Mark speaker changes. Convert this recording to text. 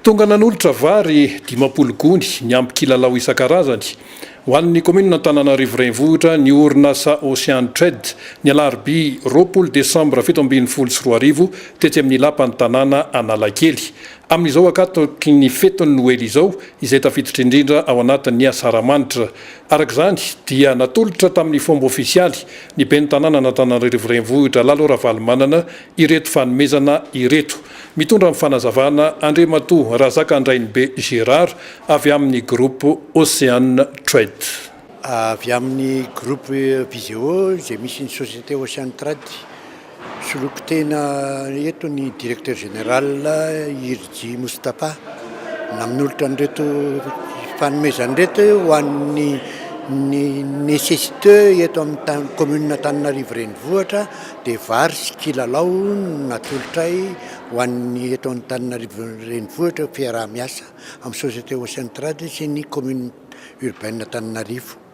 Speaker 1: Tonga nanolotra vary 10 gony ny ampy kilalao isan-karazany ho an'ny komina Antananarivo renivohitra ny orinasa Ocean Trade ny alarobia 20 Desambra 2024 tetsy amin'ny lapan'ny tanàna Analakely. Amin'izao akatoky ny fetiny Noely izao izay tafiditra indrindra ao anatin'ny asaramanitra. Arak'izany dia natolotra tamin'ny fomba ofisialy ny ben'ny tanàna Antananarivo renivohitra Lalora Valomanana ireto fanomezana ireto. Mitondra amin'ny fanazavana Andriamatoa Razak'Andrainibe Gérard avy amin'ny groupe Ocean Trade.
Speaker 2: Avy amin'ny groupe Viseo izay misy ny société Ocean Trade. Soloko tena eto ny directeur général Irji Moustapha nanolotra an'ireto fanomezana reto ho an'ny nécessité eto amin'ny commune Antananarivo renivohitra dia vary sy kilalao natolotray ho an'ny eto Antananarivo renivohitra fiaraha-miasa amin'ny société Ocean Trade sy ny commune urbaine Antananarivo.